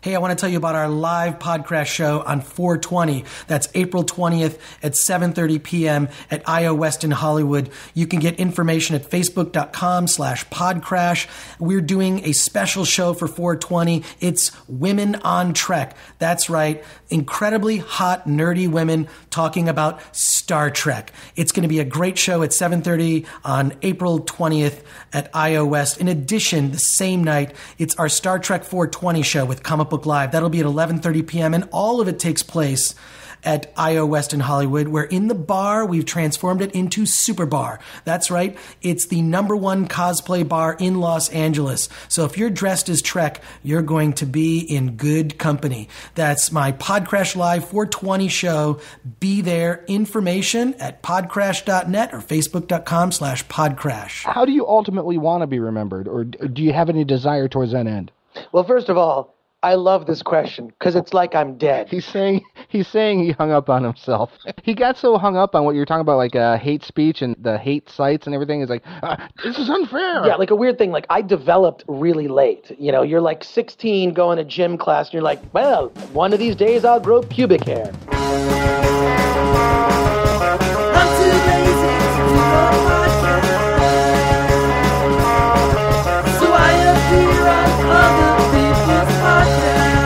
Hey, I want to tell you about our live PodCRASH show on 4/20. That's April 20th at 7:30 p.m. at IO West in Hollywood. You can get information at facebook.com/PodCRASH. We're doing a special show for 4/20. It's Women on Trek. That's right. Incredibly hot, nerdy women talking about Star Trek. It's going to be a great show at 7:30 on April 20th at IO West. In addition, the same night, it's our Star Trek 420 show with Comic Book Live. That'll be at 11:30 p.m. and all of it takes place at IO West in Hollywood, where in the bar, we've transformed it into Super Bar. That's right. It's the #1 cosplay bar in Los Angeles. So if you're dressed as Trek, you're going to be in good company. That's my PodCRASH Live 420 show. Be there. Information at podcrash.net or facebook.com/podcrash. How do you ultimately want to be remembered, or do you have any desire towards that end? Well, first of all, I love this question because it's like I'm dead. He's saying he hung up on himself. He got so hung up on what you were talking about, like hate speech and the hate sites and everything. He's like, this is unfair. Yeah, like a weird thing. Like I developed really late. You know, you're like 16 going to gym class and you're like, well, one of these days I'll grow pubic hair. I'm too lazy to do a podcast, so I appear on other people's podcasts.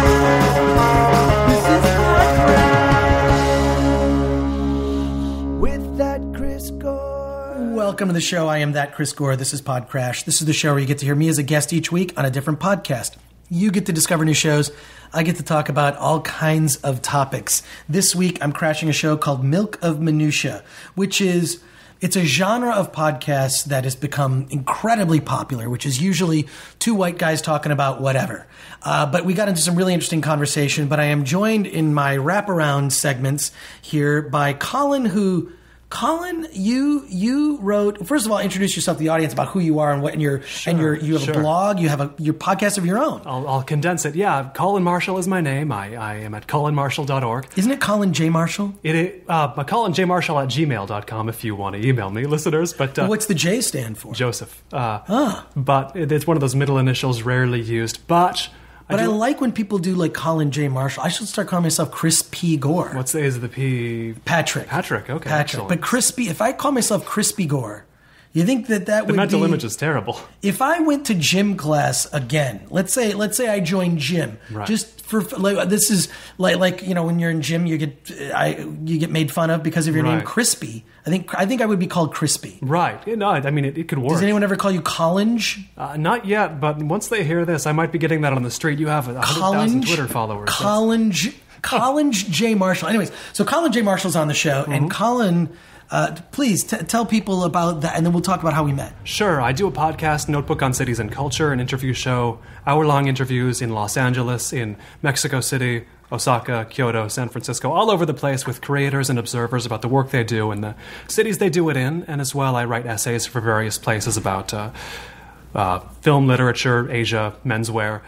This is PodCRASH with that Chris Gore. Welcome to the show. I am that Chris Gore. This is PodCRASH. This is the show where you get to hear me as a guest each week on a different podcast. You get to discover new shows. I get to talk about all kinds of topics. This week, I'm crashing a show called Milk of Minutia, which is, it's a genre of podcasts that has become incredibly popular, which is usually two white guys talking about whatever. But we got into some really interesting conversation, but I am joined in my wraparound segments here by Colin, who... Colin, you wrote. First of all, introduce yourself to the audience about who you are and what. You have a blog. You have your podcast of your own. I'll condense it. Yeah, Colin Marshall is my name. I am at colinmarshall.org. Isn't it Colin J. Marshall? It is colinjmarshall@gmail.com if you want to email me, listeners. But what's the J stand for? Joseph. But it's one of those middle initials rarely used. But I like when people do like Colin J. Marshall. I should start calling myself Chris P. Gore. Is the P? Patrick. Okay. Patrick. Excellent. But Crispy, if I call myself Crispy Gore, you think that would be... The mental image is terrible. If I went to gym class again, let's say I joined gym, right. Just for like, this is like you know, when you're in gym, you get made fun of because of your name Crispy. I think I would be called Crispy. Right. No, I mean it could work. Does anyone ever call you Collinge? Not yet, but once they hear this, I might be getting that on the street. You have 100,000 Twitter followers. Collinge J. Marshall. Anyways, so Colin J. Marshall's on the show, and Colin. Please tell people about that, and then we'll talk about how we met. Sure. I do a podcast, Notebook on Cities and Culture, an interview show, hour-long interviews in Los Angeles, in Mexico City, Osaka, Kyoto, San Francisco, all over the place with creators and observers about the work they do and the cities they do it in. And as well, I write essays for various places about film, literature, Asia, menswear.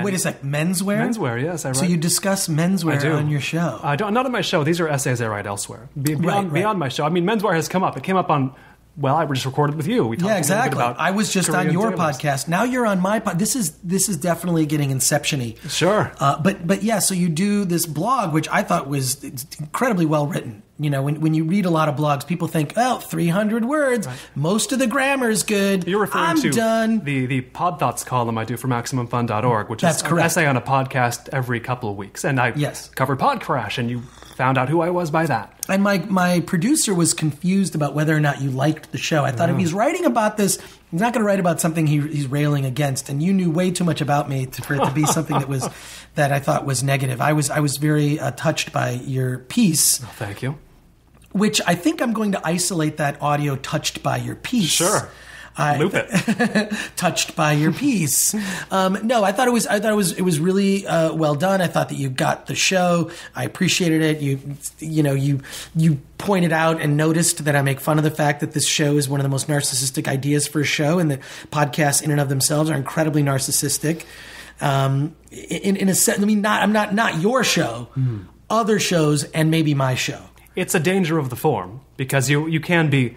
Wait a sec, menswear? Menswear, yes. I write. So you discuss menswear on your show? Not on my show. These are essays I write elsewhere. Beyond my show. I mean, menswear has come up. It came up on... Well, I just recorded with you. We talked exactly. About I was just on your podcast. Now you're on my podcast. This is definitely getting Inception-y. Sure. But yeah, so you do this blog, which I thought was incredibly well written. You know, when you read a lot of blogs, people think, 300 words. Right. Most of the grammar is good. You're referring to done. the Pod Thoughts column I do for MaximumFun.org, which is an essay on a podcast every couple of weeks. And I covered PodCRASH, and you found out who I was by that. And my producer was confused about whether or not you liked the show. I thought if he's writing about this, he's not going to write about something he's railing against. And you knew way too much about me for it to be something that I thought was negative. I was very touched by your piece. Oh, thank you. Which I think I'm going to isolate that audio touched by your piece. Sure. Loop it. Touched by your piece. No, I thought it was really well done. I thought that you got the show. I appreciated it. You pointed out and noticed that I make fun of the fact that this show is one of the most narcissistic ideas for a show, and that podcasts in and of themselves are incredibly narcissistic. In a sense, I mean, not your show, other shows, and maybe my show. It's a danger of the form, because you can be...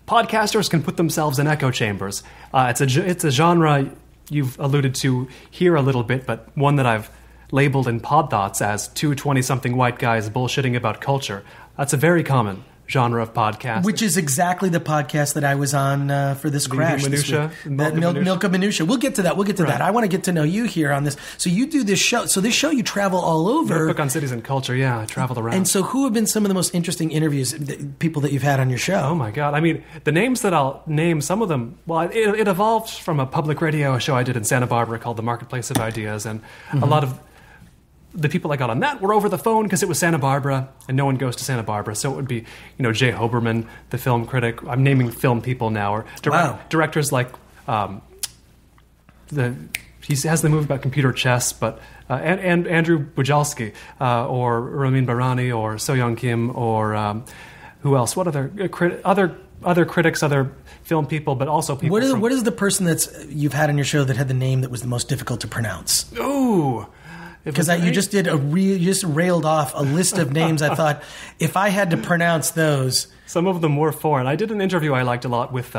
Podcasters can put themselves in echo chambers. It's a genre you've alluded to here a little bit, but one that I've labeled in Pod Thoughts as two 20-something white guys bullshitting about culture. That's a very common genre of podcast. Which is exactly the podcast that I was on for this crash. Minutia, Milk of Minutia. We'll get to that. That. I want to get to know you here on this. So you do this show. So this show you travel all over. Notebook on Cities and Culture. Yeah, I traveled around. And so who have been some of the most interesting interviews, people that you've had on your show? Oh my God. I mean, the names that I'll name, some of them, well, it evolved from a public radio show I did in Santa Barbara called The Marketplace of Ideas. And a lot of the people I got on that were over the phone because it was Santa Barbara, and no one goes to Santa Barbara. So it would be, Jay Hoberman, the film critic. I'm naming film people now, or directors like he has the movie about computer chess, but and Andrew Bujalski, or Ramin Barani, or So-Young Kim, or who else? What other critics, other film people, but also people. What is the person you've had on your show that had the name that was the most difficult to pronounce? Ooh. Because you just did you just railed off a list of names. I thought, if I had to pronounce those. Some of them were foreign. I did an interview I liked a lot with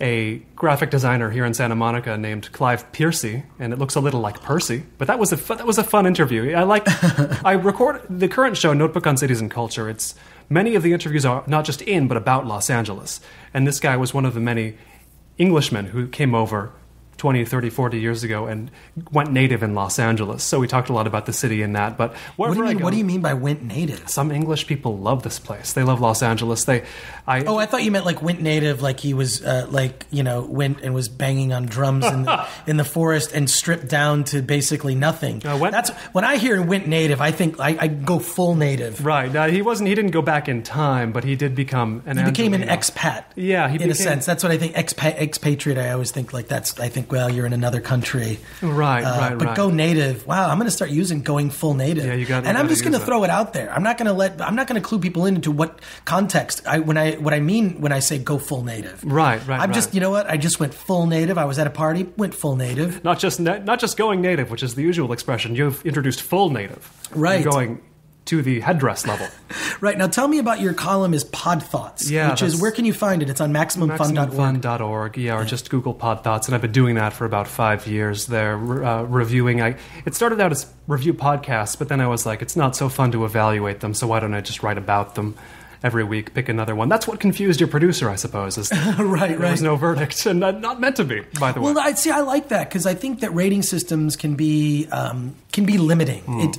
a graphic designer here in Santa Monica named Clive Piercy, and it looks a little like Percy. But that was a fun interview. I record the current show, Notebook on Cities and Culture. Many of the interviews are not just in, but about Los Angeles. And this guy was one of the many Englishmen who came over 20, 30, 40 years ago and went native in Los Angeles. So we talked a lot about the city in that. But what do you mean by went native? Some English people love this place. They love Los Angeles. I thought you meant like went native, like he was went and was banging on drums in the forest and stripped down to basically nothing. That's when I hear went native, I think I go full native. Right. Now, he didn't go back in time, but he did become an expat. Yeah, in a sense. That's what I think. Expatriate. I always think like that's. I think, well, you're in another country. Right. But go native. Wow, I'm going to start using going full native. Yeah, you got. And I'm just going to throw it out there. I'm not going to clue people into what context what I mean when I say go full native. Right. I'm just, you know what? I just went full native. I was at a party, went full native. Not just going native, which is the usual expression. You've introduced full native. Right. You're going to the headdress level. Right. Now tell me about your column is Pod Thoughts, which is, where can you find it? It's on MaximumFun.org. Yeah, or just Google Pod Thoughts. And I've been doing that for about 5 years. They're reviewing. It started out as review podcasts, but then I was like, it's not so fun to evaluate them, so why don't I just write about them every week, pick another one. That's what confused your producer, I suppose. Right. There was no verdict, and not meant to be, by the way. Well, I like that, because I think that rating systems can be limiting.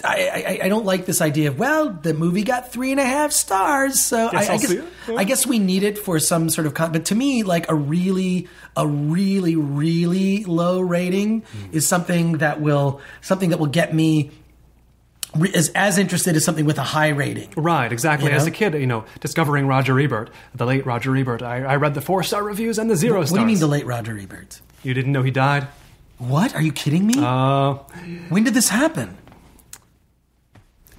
I don't like this idea of, well, the movie got 3.5 stars, so I guess we need it for some sort of but to me, like a really, really low rating is something that will get me as interested as something with a high rating. Right, exactly. As a kid, discovering Roger Ebert, the late Roger Ebert, I read the 4-star reviews and the 0 stars. What do you mean the late Roger Ebert? You didn't know he died? What? Are you kidding me? When did this happen?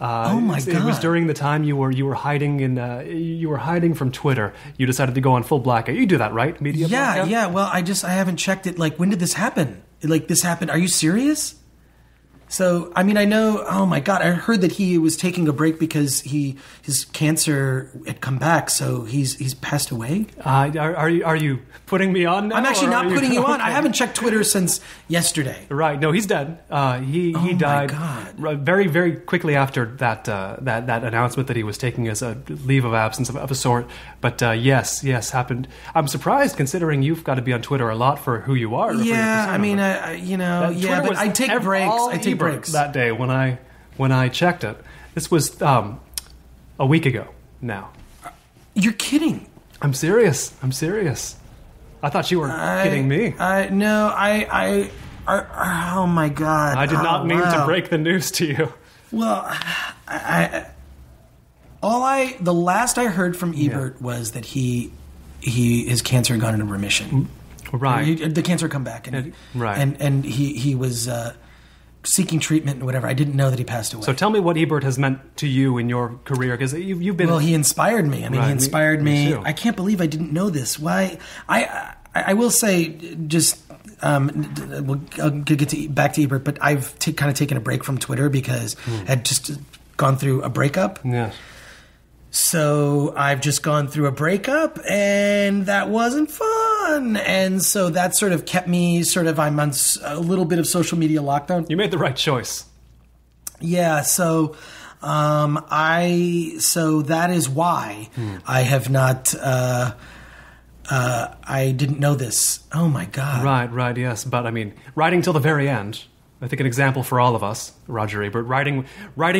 Oh my God! It was during the time you were hiding from Twitter. You decided to go on full blackout. You do that, right? Media blackout? Yeah. Well, I haven't checked it. Like, when did this happen? Like, this happened? Are you serious? So, I mean, I know, oh my God, I heard that he was taking a break because his cancer had come back, so he's passed away. Are you putting me on now? I'm actually not putting you on. I haven't checked Twitter since yesterday. Right. No, he's dead. He died very, very quickly after that announcement that he was taking as a leave of absence of a sort. But yes, happened. I'm surprised considering you've got to be on Twitter a lot for who you are. Yeah, I mean, but I take breaks. That day when I checked it. This was a week ago now. You're kidding. I'm serious. I thought you were kidding me. Oh my God. I did not mean to break the news to you. Well, the last I heard from Ebert was that his cancer had gone into remission. Right. The cancer had come back, and he was seeking treatment and whatever. I didn't know that he passed away. So tell me what Ebert has meant to you in your career, because you've been. Well, he inspired me. I mean, he inspired me. Too. I can't believe I didn't know this. Why? I will say, just we'll get back to Ebert, but I've kind of taken a break from Twitter because I had just gone through a breakup. Yes. So I've just gone through a breakup, and that wasn't fun. fun. And so that sort of kept me I'm on a little bit of social media lockdown. You made the right choice. Yeah, so that is why I have not I didn't know this. Oh my God. Right, yes. But I mean, writing till the very end. I think an example for all of us, Roger Ebert, writing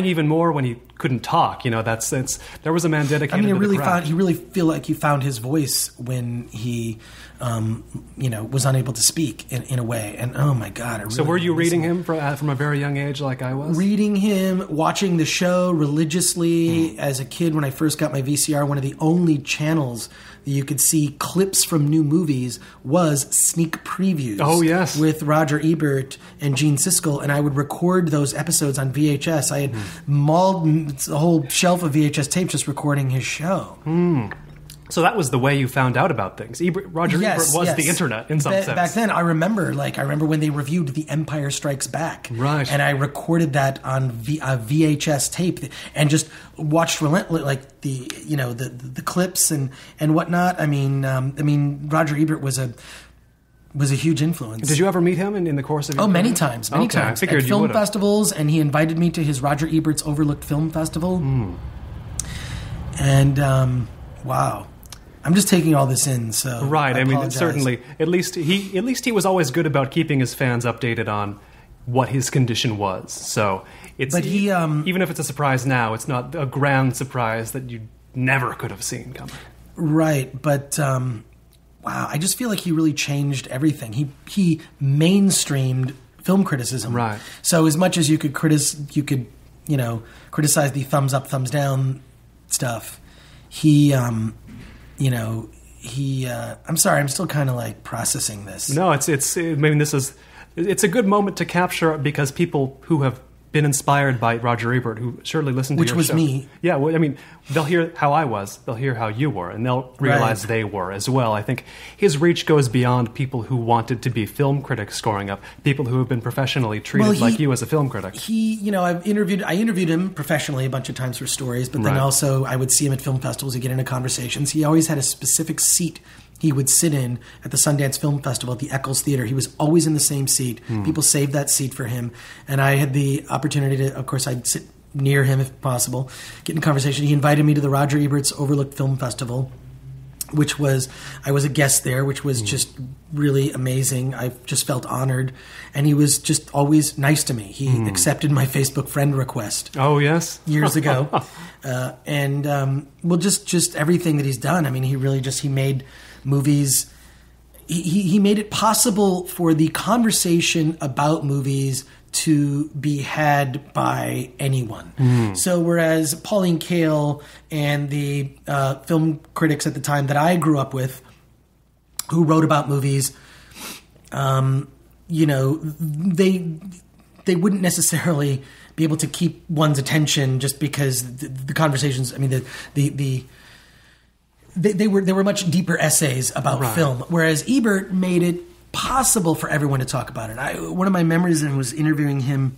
even more when he couldn't talk. There was a man dedicated. I mean, he really feel like he found his voice when he, was unable to speak in a way. And oh my God! So were you reading him from a very young age, like I was? Reading him, watching the show religiously as a kid. When I first got my VCR, one of the only channels that you could see clips from new movies was sneak previews. Oh yes, with Roger Ebert and Gene Siskel, and I would record those episodes on VHS. I had mauled a whole shelf of VHS tapes just recording his show. So that was the way you found out about things. Roger Ebert was the internet in some sense. Back then, I remember when they reviewed The Empire Strikes Back. Right. And I recorded that on VHS tape and just watched the clips and whatnot. I mean, Roger Ebert was a huge influence. Did you ever meet him in the course of your career? Many times. I figured at film festivals, and he invited me to his Roger Ebert's Overlooked Film Festival. And wow. I'm just taking all this in, so right. I mean, certainly. At least he was always good about keeping his fans updated on what his condition was. So even if it's a surprise now, it's not a grand surprise that you never could have seen coming. Right, but wow, I just feel like he really changed everything. He mainstreamed film criticism. Right. So as much as you could criticize the thumbs up, thumbs down stuff, I'm sorry, I'm still kind of like processing this. No, it's a good moment to capture because people who have been inspired by Roger Ebert, who surely listened to your show. Which was me. Yeah, well, I mean, they'll hear how I was, they'll hear how you were, and they'll realize they were as well. I think his reach goes beyond people who wanted to be film critics growing up, people who have been professionally treated like you as a film critic. I interviewed him professionally a bunch of times for stories, but then also I would see him at film festivals and get into conversations. He always had a specific seat he would sit in at the Sundance Film Festival at the Eccles Theater. He was always in the same seat. People saved that seat for him. And I had the opportunity to, of course, I'd sit near him if possible, get in conversation. He invited me to the Roger Ebert's Overlooked Film Festival, I was a guest there, which was just really amazing. I just felt honored. And he was just always nice to me. He accepted my Facebook friend request. Oh, yes? Years ago. Just everything that he's done. I mean, he made movies. He made it possible for the conversation about movies to be had by anyone. So whereas Pauline Kael and the film critics at the time that I grew up with who wrote about movies, they wouldn't necessarily be able to keep one's attention just because the conversations, I mean, they were much deeper essays about film, whereas Ebert made it possible for everyone to talk about it. One of my memories was interviewing him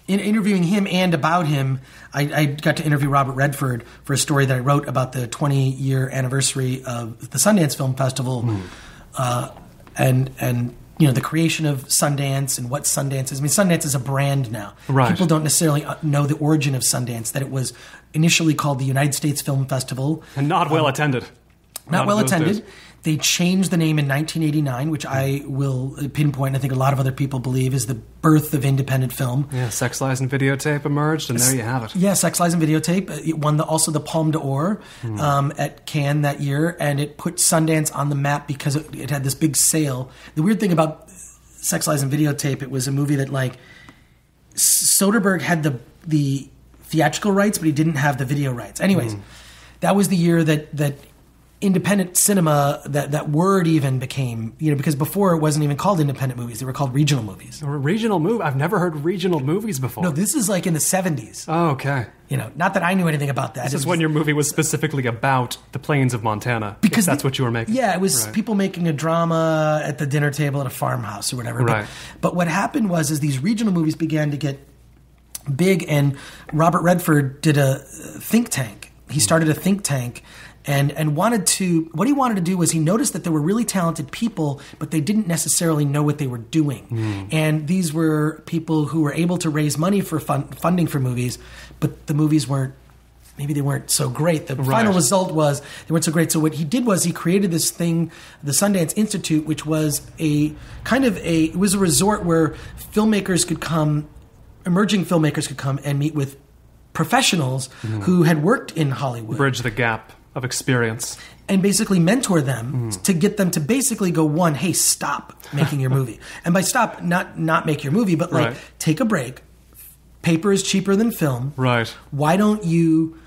and about him. I got to interview Robert Redford for a story that I wrote about the 20-year anniversary of the Sundance Film Festival, and the creation of Sundance and what Sundance is. I mean, Sundance is a brand now. Right. People don't necessarily know the origin of Sundance, that it was initially called the United States Film Festival. And not well attended. Not well attended. They changed the name in 1989, which I will pinpoint, I think a lot of other people believe, is the birth of independent film. Yeah, Sex, Lies, and Videotape emerged, and there you have it. Yeah, Sex, Lies, and Videotape. It won also the Palme d'Or at Cannes that year, and it put Sundance on the map because it had this big sale. The weird thing about Sex, Lies, and Videotape, it was a movie that, like, Soderbergh had the theatrical rights, but he didn't have the video rights. Anyways, that was the year that independent cinema, that word even became, because before it wasn't even called independent movies. They were called regional movies. Regional movie? I've never heard regional movies before. No, this is like in the 70s. Oh, okay. Not that I knew anything about that. This is when your movie was specifically about the plains of Montana, because that's what you were making. Yeah, it was people making a drama at the dinner table at a farmhouse or whatever. Right. But what happened was these regional movies began to get big, and Robert Redford did a think tank. He started a think tank, and what he wanted to do was he noticed that there were really talented people, but they didn't necessarily know what they were doing. And these were people who were able to raise money for funding for movies, but the movies weren't so great. The final result was they weren't so great. So what he did was he created this thing, the Sundance Institute, which was it was a resort where emerging filmmakers could come and meet with professionals who had worked in Hollywood. Bridge the gap of experience. And basically mentor them to get them to basically go, one, hey, stop making your movie. And by stop, not make your movie, but take a break. Paper is cheaper than film. Right. Why don't you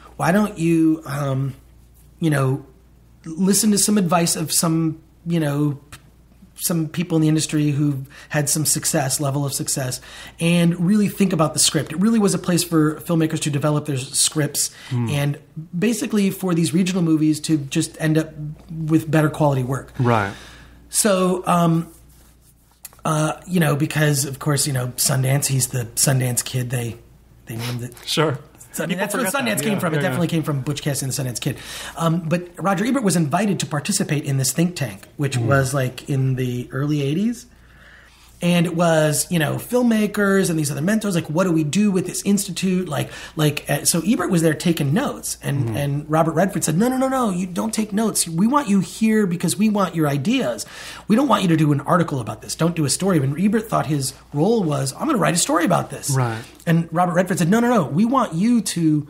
listen to some advice of some people in the industry who've had some level of success, and really think about the script. It really was a place for filmmakers to develop their scripts and basically for these regional movies to just end up with better quality work. Right. So, because of course, Sundance, he's the Sundance Kid. They named it. Sure. So, I mean, that's where Sundance came from. It definitely came from Butch Cassidy and the Sundance Kid. But Roger Ebert was invited to participate in this think tank, which was like in the early 80s. And it was, filmmakers and these other mentors, like, what do we do with this institute? So Ebert was there taking notes. And Robert Redford said, no, you don't take notes. We want you here because we want your ideas. We don't want you to do an article about this. Don't do a story. And Ebert thought his role was, I'm going to write a story about this. Right. And Robert Redford said, no, we want you to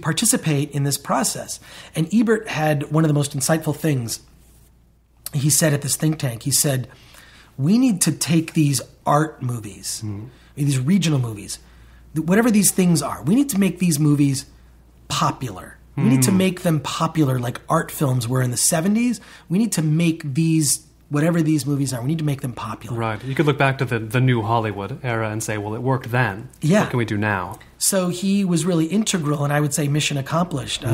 participate in this process. And Ebert had one of the most insightful things he said at this think tank. He said, we need to take these art movies, these regional movies, whatever these things are, we need to make these movies popular. We need to make them popular like art films were in the 70s. We need to make these, whatever these movies are, we need to make them popular. Right. You could look back to the new Hollywood era and say, well, it worked then. Yeah. What can we do now? So he was really integral, and I would say mission accomplished.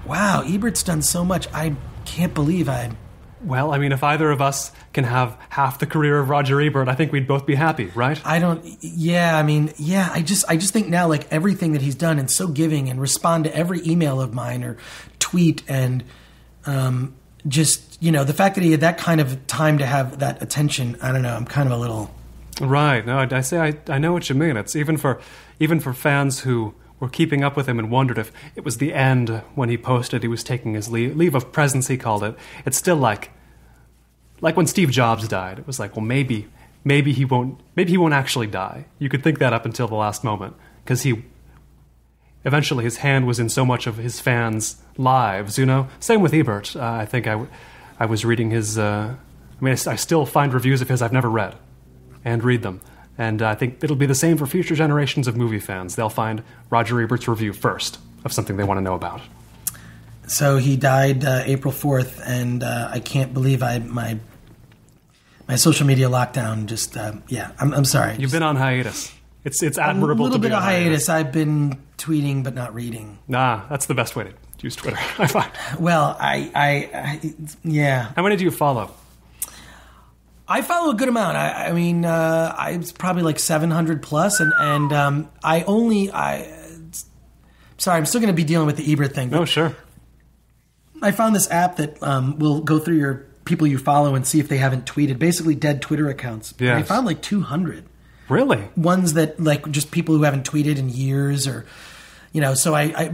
Wow, Ebert's done so much. I can't believe Well, I mean, if either of us can have half the career of Roger Ebert, I think we'd both be happy, right? I just think now, like, everything that he's done and so giving and respond to every email of mine or tweet and the fact that he had that kind of time to have that attention, I don't know, I'm kind of a little... Right. No, I know what you mean. It's even for fans who were keeping up with him and wondered if it was the end when he posted he was taking his leave of presence, he called it. It's still like when Steve Jobs died. It was like, well, maybe he won't actually die. You could think that up until the last moment, because eventually his hand was in so much of his fans' lives, Same with Ebert. I think I was reading his, I still find reviews of his I've never read and read them. And I think it'll be the same for future generations of movie fans. They'll find Roger Ebert's review first of something they want to know about. So he died April 4th, and I can't believe my social media lockdown just, I'm sorry. You've been on hiatus. It's admirable to be on hiatus. A little bit of hiatus. I've been tweeting but not reading. Nah, that's the best way to use Twitter, I find. Well, yeah. How many do you follow? I follow a good amount. It's probably like 700 plus, and sorry, I'm still going to be dealing with the Ebert thing. No, sure. I found this app that will go through your people you follow and see if they haven't tweeted, basically dead Twitter accounts. Yes. I found like 200. Really? Ones that, like, just people who haven't tweeted in years, or, so I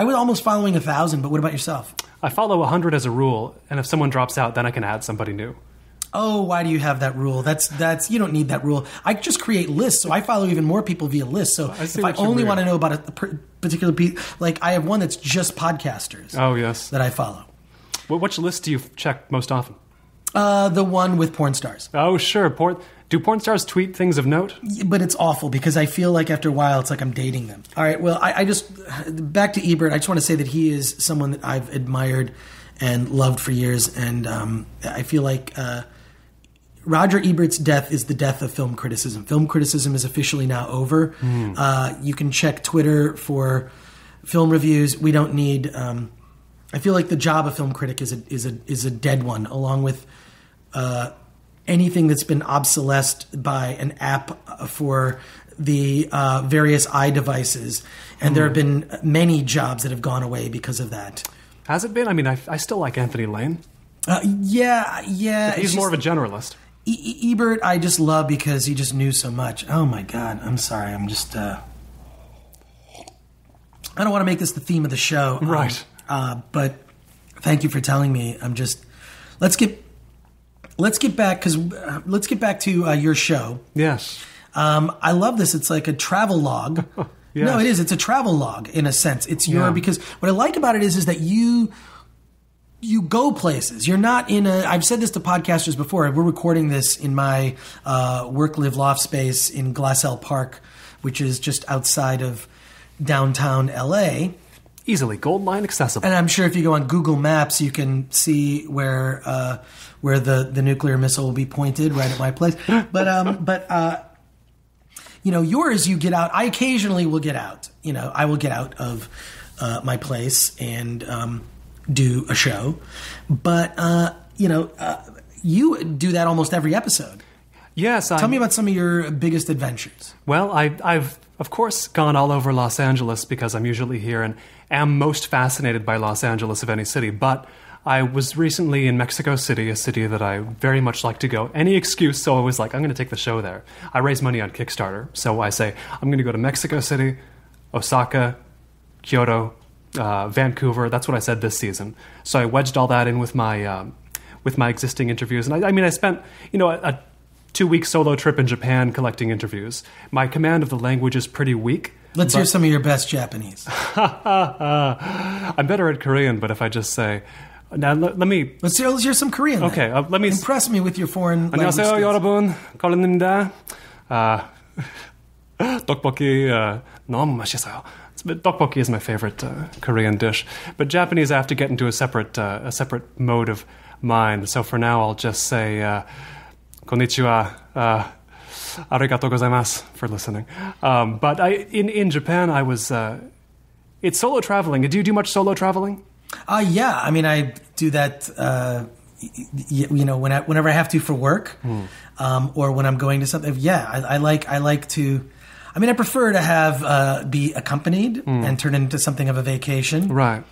was almost following 1,000, but what about yourself? I follow 100 as a rule, and if someone drops out, then I can add somebody new. Oh, why do you have that rule? That's you don't need that rule. I just create lists, so I follow even more people via lists. So if I only want to know about a particular piece, like I have one that's just podcasters. Oh, yes. That I follow. Well, which list do you check most often? The one with porn stars. Oh, sure. Do porn stars tweet things of note? But it's awful because I feel like after a while it's like I'm dating them. All right, well, I just, back to Ebert, I just want to say that he is someone that I've admired and loved for years, and I feel like Roger Ebert's death is the death of film criticism. Film criticism is officially now over. You can check Twitter for film reviews. We don't need... I feel like the job of film critic is a dead one, along with anything that's been obsolesced by an app for the various eye devices. And there have been many jobs that have gone away because of that. Has it been? I mean, I still like Anthony Lane. Yeah. He's more of a generalist. Ebert, I just love because he just knew so much. Oh my God, I'm sorry. I'm just. I don't want to make this the theme of the show, right? But thank you for telling me. I'm just. Let's get back to your show. Yes. I love this. It's like a travel log. Yes. No, it is. It's a travel log in a sense. It's because what I like about it is that you go places. You're not in I've said this to podcasters before. We're recording this in my work, live, loft space in Glassell Park, which is just outside of downtown LA. Easily Gold Line accessible. And I'm sure if you go on Google Maps, you can see where the nuclear missile will be pointed right at my place. But yours, you get out. I occasionally will get out. I will get out of my place and do a show. But, you do that almost every episode. Yes. Tell me about some of your biggest adventures. Well, I've, of course, gone all over Los Angeles because I'm usually here and am most fascinated by Los Angeles of any city. But I was recently in Mexico City, a city that I very much like to go. Any excuse, so I was like, I'm going to take the show there. I raise money on Kickstarter, so I say, I'm going to go to Mexico City, Osaka, Kyoto, Vancouver. That's what I said this season. So I wedged all that in with my existing interviews. And I spent, a 2-week solo trip in Japan collecting interviews. My command of the language is pretty weak. Let's hear some of your best Japanese. I'm better at Korean, but if I just say... Now, let's hear some Korean. Okay, let me... Impress me with your foreign language skills. 안녕하세요, 여러분. Colin입니다. 떡볶이 너무 맛있어요. Tteokbokki is my favorite Korean dish. But Japanese, I have to get into a separate mode of mind. So for now, I'll just say, konnichiwa, arigatou gozaimasu for listening. But in Japan, I was... it's solo traveling. Do you do much solo traveling? Yeah. I mean, I do that, whenever I have to for work, or when I'm going to something. Yeah, I like to. I mean, I prefer to have be accompanied and turn into something of a vacation. Right.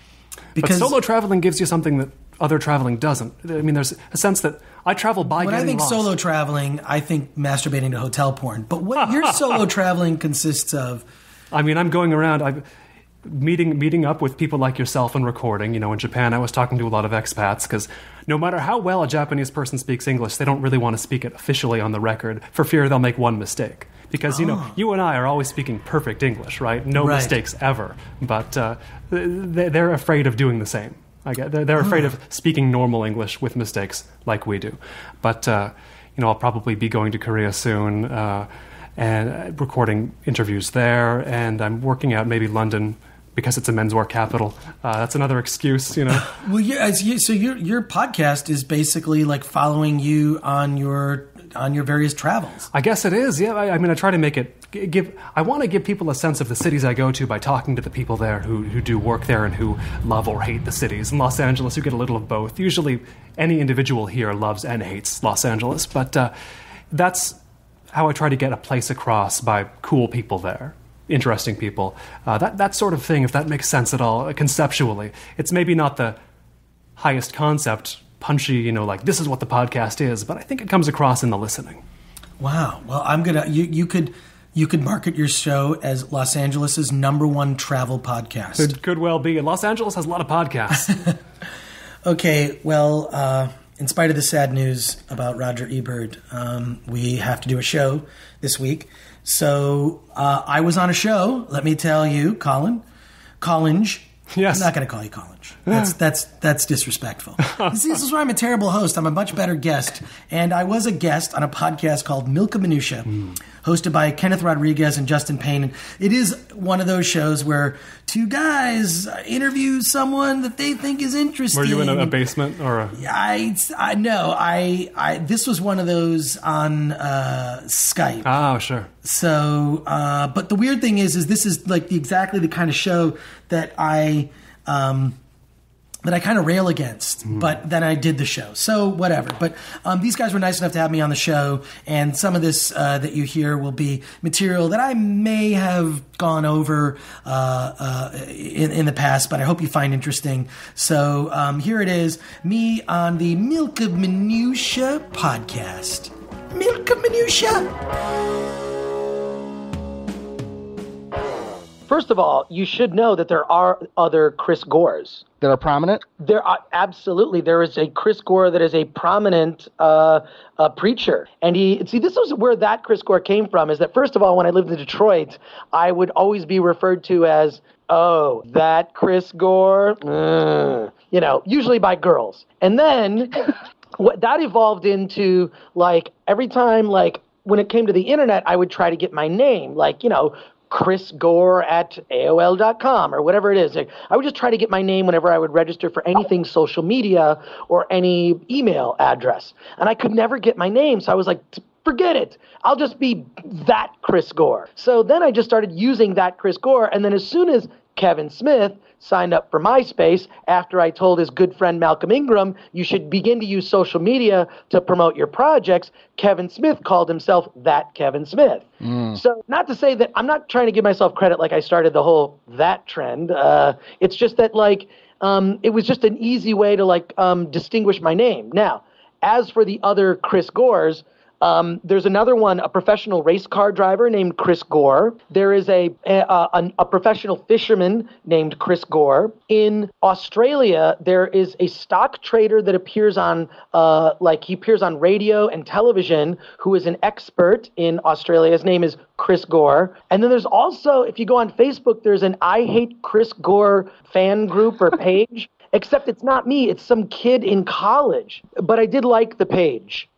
But solo traveling gives you something that other traveling doesn't. I mean, there's a sense that I travel by when getting I think lost. Solo traveling, I think masturbating to hotel porn. But what your solo traveling consists of? I mean, I'm going around. Meeting up with people like yourself and recording. In Japan, I was talking to a lot of expats because no matter how well a Japanese person speaks English, they don't really want to speak it officially on the record for fear they'll make one mistake. Because, you and I are always speaking perfect English, right? No mistakes ever. But they're afraid of doing the same. They're afraid of speaking normal English with mistakes like we do. But, I'll probably be going to Korea soon and recording interviews there. And I'm working out maybe London because it's a menswear capital. That's another excuse, Well, so your podcast is basically like following you on your various travels. I guess it is, yeah. I mean, I try to make it I want to give people a sense of the cities I go to by talking to the people there who do work there and who love or hate the cities. In Los Angeles, you get a little of both. Usually, any individual here loves and hates Los Angeles, but that's how I try to get a place across by cool people there. Interesting people. That sort of thing, if that makes sense at all, conceptually. It's maybe not the highest concept, punchy, like this is what the podcast is, but I think it comes across in the listening. Wow. Well, I'm gonna. You could market your show as Los Angeles' #1 travel podcast. It could well be. Los Angeles has a lot of podcasts. Okay. Well, in spite of the sad news about Roger Ebert, we have to do a show this week. So I was on a show. Let me tell you, Collinge. Yes. I'm not going to call you Collinge. That's disrespectful. This is why I'm a terrible host. I'm a much better guest. And I was a guest on a podcast called Milk of Minutia, hosted by Kenneth Rodriguez and Justin Payne. And it is one of those shows where two guys interview someone that they think is interesting. Were you in a basement or a... This was one of those on Skype. Oh, sure. So, but the weird thing is this is like exactly the kind of show that I that I kind of rail against, but then I did the show. So whatever. But these guys were nice enough to have me on the show, and some of this that you hear will be material that I may have gone over in the past, but I hope you find interesting. So here it is, me on the Milk of Minutia podcast. Milk of Minutia! First of all, you should know that there are other Chris Gores. That are prominent? There are absolutely. There is a Chris Gore that is a prominent preacher. And this is where that Chris Gore came from, is that first of all, when I lived in Detroit, I would always be referred to as, oh, that Chris Gore, usually by girls. And then that evolved into, like, every time, like, when it came to the internet, I would try to get my name, like, Chris Gore at AOL.com or whatever it is. I would just try to get my name whenever I would register for anything social media or any email address. And I could never get my name. So I was like, forget it. I'll just be that Chris Gore. So then I just started using that Chris Gore. And then as soon as Kevin Smith signed up for MySpace, after I told his good friend Malcolm Ingram, you should begin to use social media to promote your projects, Kevin Smith called himself that Kevin Smith. So not to say that I'm not trying to give myself credit like I started the whole that trend. It's just that it was just an easy way to distinguish my name. Now, as for the other Chris Gores, there's another one, a professional race car driver named Chris Gore. There is a professional fisherman named Chris Gore. In Australia, there is a stock trader that appears on, he appears on radio and television, who is an expert in Australia. His name is Chris Gore. And then there's also, if you go on Facebook, there's an I Hate Chris Gore fan group or page. Except it's not me, it's some kid in college. But I did like the page.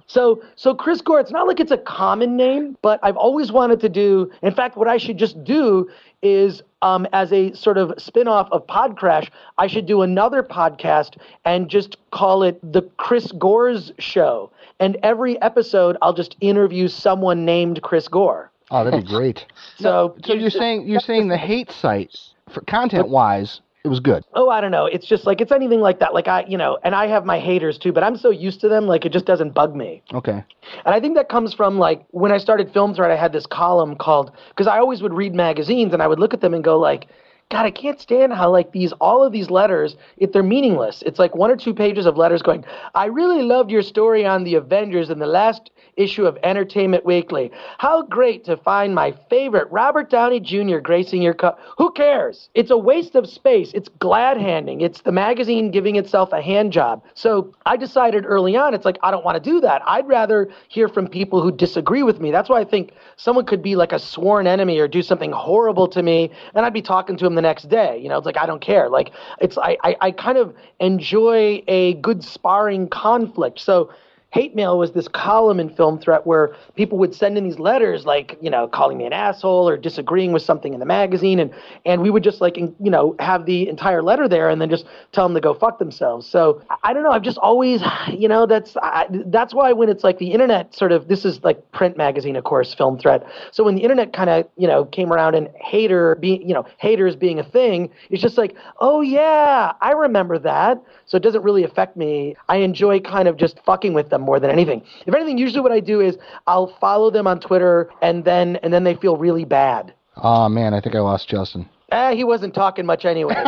So Chris Gore, it's not like it's a common name, but I've always wanted to do, in fact, what I should just do is, as a sort of spin-off of PodCRASH, I should do another podcast and just call it The Chris Gore's Show. And every episode, I'll just interview someone named Chris Gore. Oh, that'd be great. So you're saying the hate sites, for content-wise, it was good. Oh, I don't know. It's just like, it's anything like that. Like and I have my haters too, but I'm so used to them, like it just doesn't bug me. Okay. And I think that comes from like when I started Film Thread, I had this column called, because I always would read magazines and I would look at them and go like, God, I can't stand how like all of these letters, they're meaningless. It's like 1 or 2 pages of letters going, I really loved your story on the Avengers in the last issue of Entertainment Weekly. How great to find my favorite Robert Downey Jr. gracing your cup. Who cares? It's a waste of space. It's glad handing. It's the magazine giving itself a hand job. So I decided early on, it's like, I don't want to do that. I'd rather hear from people who disagree with me. That's why I think someone could be like a sworn enemy or do something horrible to me, and I'd be talking to him the next day. It's like, I don't care. Like, I kind of enjoy a good sparring conflict. So Hate Mail was this column in Film Threat where people would send in these letters like, calling me an asshole or disagreeing with something in the magazine. And we would just have the entire letter there and then just tell them to go fuck themselves. So I don't know. I've just always, that's why when it's like the internet sort of, this is like print magazine, of course, Film Threat. So when the internet kind of, came around and haters being a thing, it's just like, oh yeah, I remember that. So it doesn't really affect me. I enjoy kind of just fucking with them more than anything. If anything, usually what I do is I'll follow them on Twitter and then they feel really bad. Oh man, I think I lost Justin. He wasn't talking much anyway.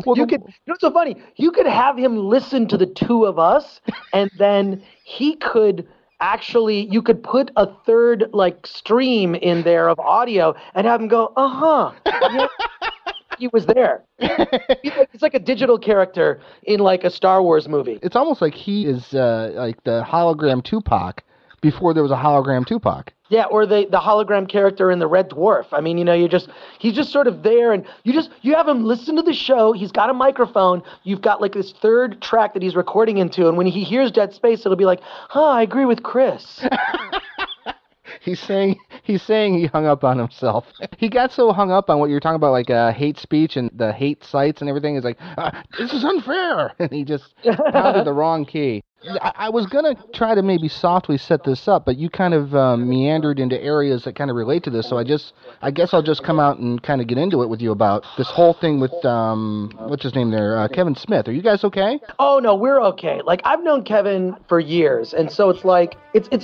Well, what's so funny? You could have him listen to the two of us, and then he could you could put a third stream in there of audio and have him go, he was there. It's like a digital character in like a Star Wars movie. It's almost like he is like the hologram Tupac before there was a hologram Tupac. Yeah, or the hologram character in the Red Dwarf. I mean, he's just sort of there, and you have him listen to the show. He's got a microphone. You've got like this third track that he's recording into, and when he hears Dead Space, it'll be like, I agree with Chris. He's saying he hung up on himself. He got so hung up on what you're talking about, like hate speech and the hate sites and everything. Is like, this is unfair, and he just pounded the wrong key. I was going to try to maybe softly set this up, but you kind of meandered into areas that kind of relate to this, so I guess I'll just come out and kind of get into it with you about this whole thing with, what's his name there, Kevin Smith. Are you guys okay? Oh, no, we're okay. Like, I've known Kevin for years, and so it's like,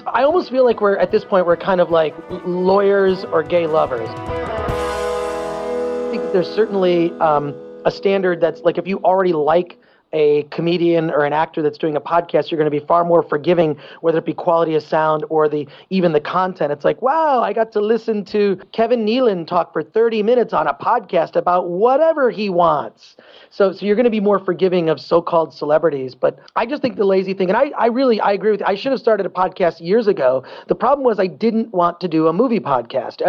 I almost feel like at this point, we're kind of like lawyers or gay lovers. I think there's certainly a standard that's like, if you already like a comedian or an actor that's doing a podcast, you're going to be far more forgiving, whether it be quality of sound or even the content. It's like, wow, I got to listen to Kevin Nealon talk for 30 minutes on a podcast about whatever he wants. So you're going to be more forgiving of so-called celebrities. But I just think the lazy thing, and I agree with you. I should have started a podcast years ago. The problem was I didn't want to do a movie podcast.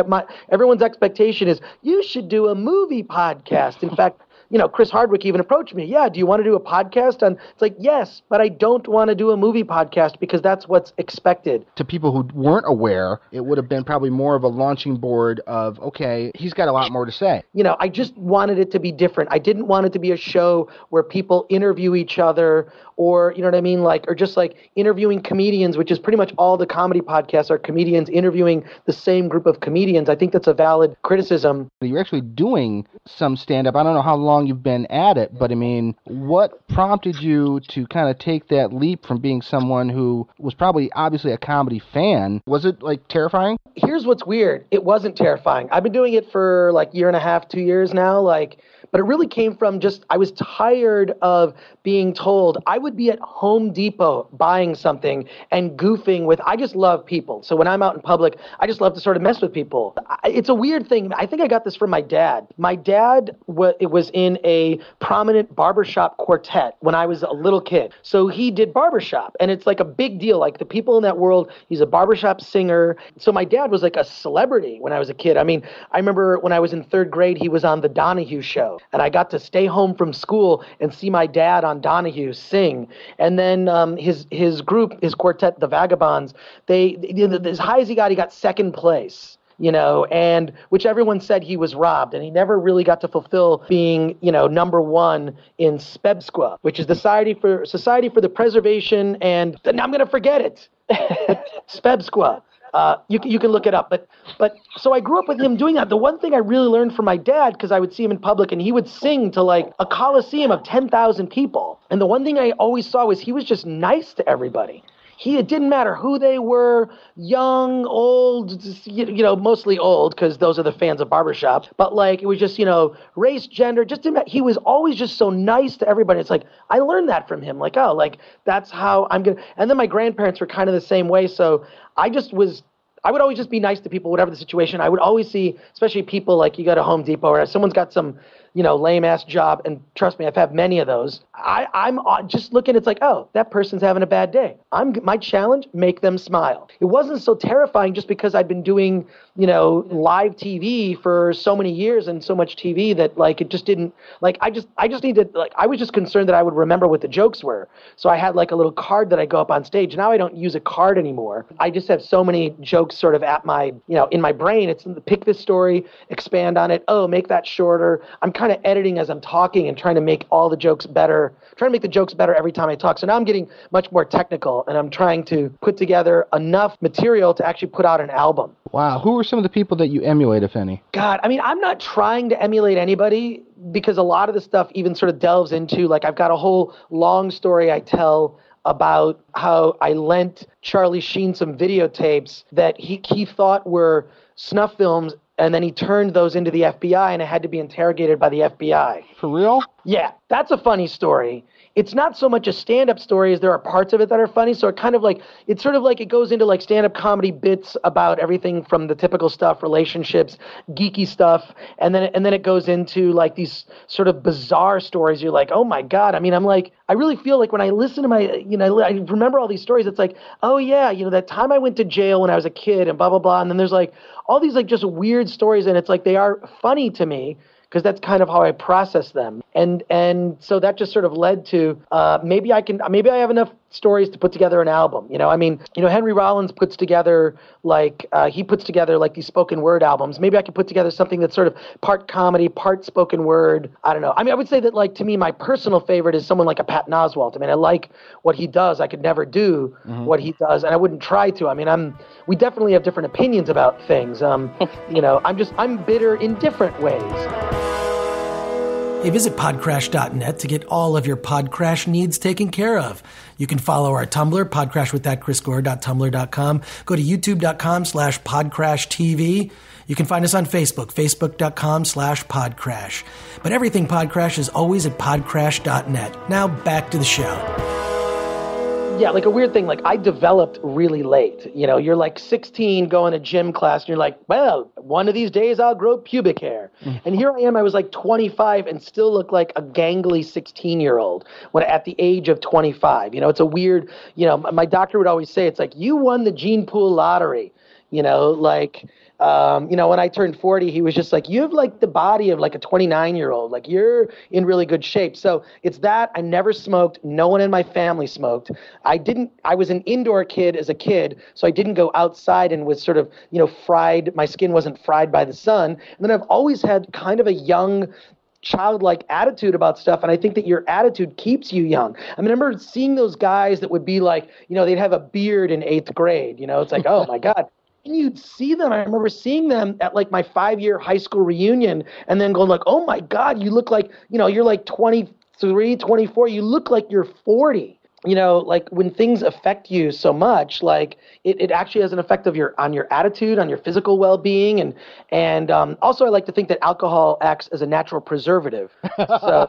Everyone's expectation is, you should do a movie podcast. In fact, Chris Hardwick even approached me. Yeah, do you want to do a podcast? And it's like, yes, but I don't want to do a movie podcast because that's what's expected. To people who weren't aware, it would have been probably more of a launching board of, okay, he's got a lot more to say. I just wanted it to be different. I didn't want it to be a show where people interview each other or, you know what I mean? Or just like interviewing comedians, which is pretty much all the comedy podcasts are comedians interviewing the same group of comedians. I think that's a valid criticism. You're actually doing some stand-up. I don't know how long you've been at it, but I mean, what prompted you to kind of take that leap from being someone who was probably obviously a comedy fan? Was it like terrifying? Here's what's weird. It wasn't terrifying. I've been doing it for like 1.5 years now, but it really came from I was tired of being told. I would be at Home Depot buying something and goofing with, I just love people. So when I'm out in public, I just love to sort of mess with people. It's a weird thing. I think I got this from my dad. My dad was in a prominent barbershop quartet when I was a little kid. So he did barbershop, and it's like a big deal. Like the people in that world, he's a barbershop singer. So my dad was like a celebrity when I was a kid. I mean, I remember when I was in 3rd grade, he was on the Donahue Show. And I got to stay home from school and see my dad on Donahue sing. And then his group, his quartet, the Vagabonds, as high as he got 2nd place. And which everyone said he was robbed, and he never really got to fulfill being, number 1 in SPEBSQA, which is the Society for the Preservation, and I'm going to forget it, SPEBSQA. You can look it up, but so I grew up with him doing that. The one thing I really learned from my dad, because I would see him in public and he would sing to like a coliseum of 10,000 people, and the one thing I always saw was he was just nice to everybody. It didn't matter who they were, young, old, mostly old, because those are the fans of barbershop. But it was just, race, gender, just didn't matter. He was always just so nice to everybody. It's like, I learned that from him. That's how I'm going to. And then my grandparents were kind of the same way. So I would always just be nice to people, whatever the situation. I would always see, especially people like you go to Home Depot or someone's got some, lame-ass job, and trust me, I've had many of those. I'm just looking, it's like, oh, that person's having a bad day. My challenge, make them smile. It wasn't so terrifying just because I'd been doing, live TV for so many years and so much TV that, it just didn't, I just needed, I was just concerned that I would remember what the jokes were. So I had, a little card that I go up on stage. Now I don't use a card anymore. I just have so many jokes sort of at my, in my brain. It's pick this story, expand on it. Oh, make that shorter. I'm kind of editing as I'm talking and trying to make all the jokes better, trying to make the jokes better every time I talk. So now I'm getting much more technical, and I'm trying to put together enough material to actually put out an album. Wow. Who are some of the people that you emulate, if any? God, I mean, I'm not trying to emulate anybody because a lot of the stuff even sort of delves into, I've got a whole long story I tell about how I lent Charlie Sheen some videotapes that he thought were snuff films, and then he turned those into the FBI, and I had to be interrogated by the FBI. For real? Yeah, that's a funny story. It's not so much a stand-up story as there are parts of it that are funny. So it kind of it's sort of it goes into stand-up comedy bits about everything from the typical stuff, relationships, geeky stuff. And then it goes into these sort of bizarre stories. You're like, oh my God. I mean, I really feel when I listen to I remember all these stories. It's like, oh yeah, that time I went to jail when I was a kid and blah, blah, blah. And then there's all these just weird stories. And it's they are funny to me, because that's kind of how I process them. And so that just sort of led to maybe I have enough stories to put together an album. I mean, Henry Rollins puts together these spoken word albums. Maybe I could put together something that's sort of part comedy, part spoken word. I don't know. I mean, I would say that, like, to me, my personal favorite is someone like a Patton Oswalt. I mean, I like what he does. I could never do what he does, and I wouldn't try to. I mean, we definitely have different opinions about things. I'm bitter in different ways. Hey, visit podcrash.net to get all of your PodCRASH needs taken care of. You can follow our Tumblr, podcrashwiththatchrisgore.tumblr.com. Go to youtube.com/podcrashtv. You can find us on Facebook, facebook.com/podcrash. But everything PodCRASH is always at podcrash.net. Now back to the show. Yeah, like a weird thing, like I developed really late. You're like 16 going to gym class and you're like, well, one of these days I'll grow pubic hair. And here I am, I was like 25 and still look like a gangly 16-year-old when at the age of 25. It's a weird, my doctor would always say, it's like, you won the gene pool lottery. When I turned 40, he was just like, you have like the body of like a 29-year-old. Like, you're in really good shape. So it's that. I never smoked. No one in my family smoked. I was an indoor kid as a kid, so I didn't go outside and was sort of, fried. My skin wasn't fried by the sun. And then I've always had kind of a young, childlike attitude about stuff, and I think that your attitude keeps you young. I remember seeing those guys that would be like, they'd have a beard in 8th grade. It's like, oh my God. And you'd see them. I remember seeing them at like my 5-year high school reunion and then going like, oh my God, you look like, you're like 23, 24. You look like you're 40. Like when things affect you so much, like it actually has an effect on your attitude, on your physical well-being. And also I like to think that alcohol acts as a natural preservative. So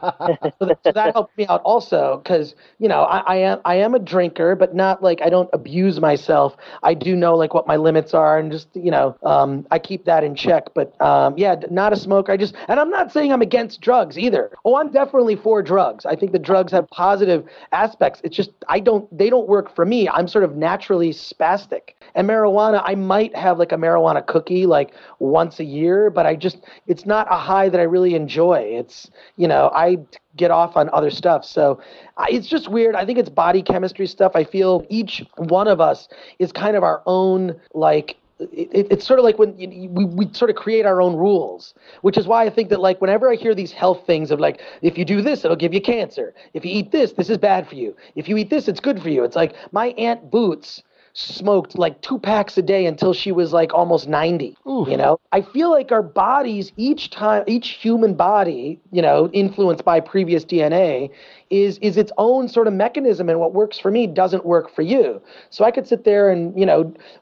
that helped me out also because, I am a drinker, but not like I don't abuse myself. I do know like what my limits are and just, I keep that in check. But not a smoker. And I'm not saying I'm against drugs either. Oh, I'm definitely for drugs. I think the drugs have positive aspects. It's just they don't work for me. I'm sort of naturally spastic. And marijuana, I might have like a marijuana cookie like once a year, but it's not a high that I really enjoy. It's, I get off on other stuff. So it's just weird. I think it's body chemistry stuff. I feel each one of us is kind of our own, like, it's sort of like when we sort of create our own rules, which is why I think that like whenever I hear these health things of like, if you do this, it'll give you cancer. If you eat this, this is bad for you. If you eat this, it's good for you. It's like my Aunt Boots smoked like 2 packs a day until she was like almost 90. Oof. I feel like our bodies, each human body, influenced by previous DNA, is its own sort of mechanism, and what works for me doesn't work for you. So I could sit there and,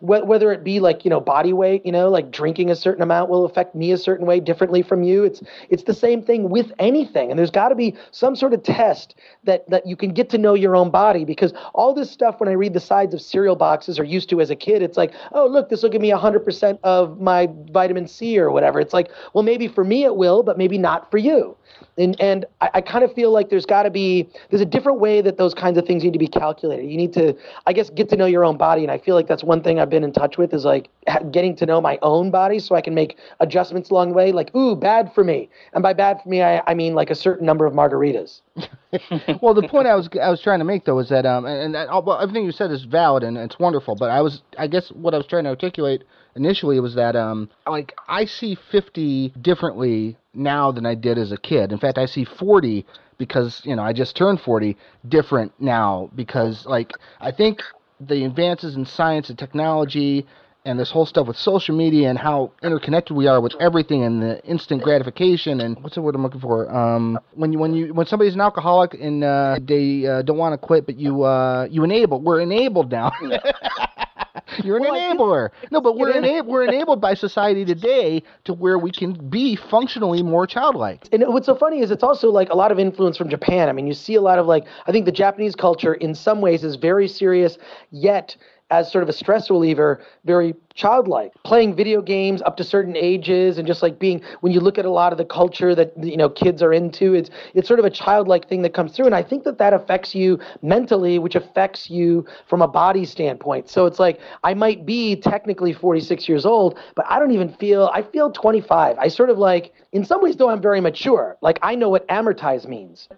whether it be like, body weight, like drinking a certain amount will affect me a certain way differently from you. It's the same thing with anything. And there's got to be some sort of test that you can get to know your own body, because all this stuff, when I read the sides of cereal boxes or used to as a kid, it's like, oh, look, this will give me 100% of my vitamin C or whatever. It's like, well, maybe for me it will, but maybe not for you. And I kind of feel like there's a different way that those kinds of things need to be calculated. You need to, I guess, get to know your own body. And I feel like that's one thing I've been in touch with, is like getting to know my own body so I can make adjustments along the way. Like, ooh, bad for me. And by bad for me, I mean like a certain number of margaritas. Well, the point I was trying to make though is that well, everything you said is valid and it's wonderful. But I guess what I was trying to articulate initially was that like I see 50 differently now than I did as a kid. In fact, I see 40 because I just turned 40 different now, because like I think the advances in science and technology and this whole stuff with social media and how interconnected we are with everything and the instant gratification and what's the word I'm looking for? When somebody's an alcoholic and they don't want to quit, but you enable. We're enabled now. You're an enabler. No, but we're enabled by society today to where we can be functionally more childlike. And what's so funny is it's also like a lot of influence from Japan. I mean, you see a lot of like, I think the Japanese culture in some ways is very serious, yet as sort of a stress reliever, very childlike, playing video games up to certain ages, and just like being, when you look at a lot of the culture that kids are into, it's sort of a childlike thing that comes through. And I think that affects you mentally, which affects you from a body standpoint. So it's like, I might be technically 46 years old, but I feel 25. I sort of like, in some ways though, I'm very mature. Like I know what amortize means.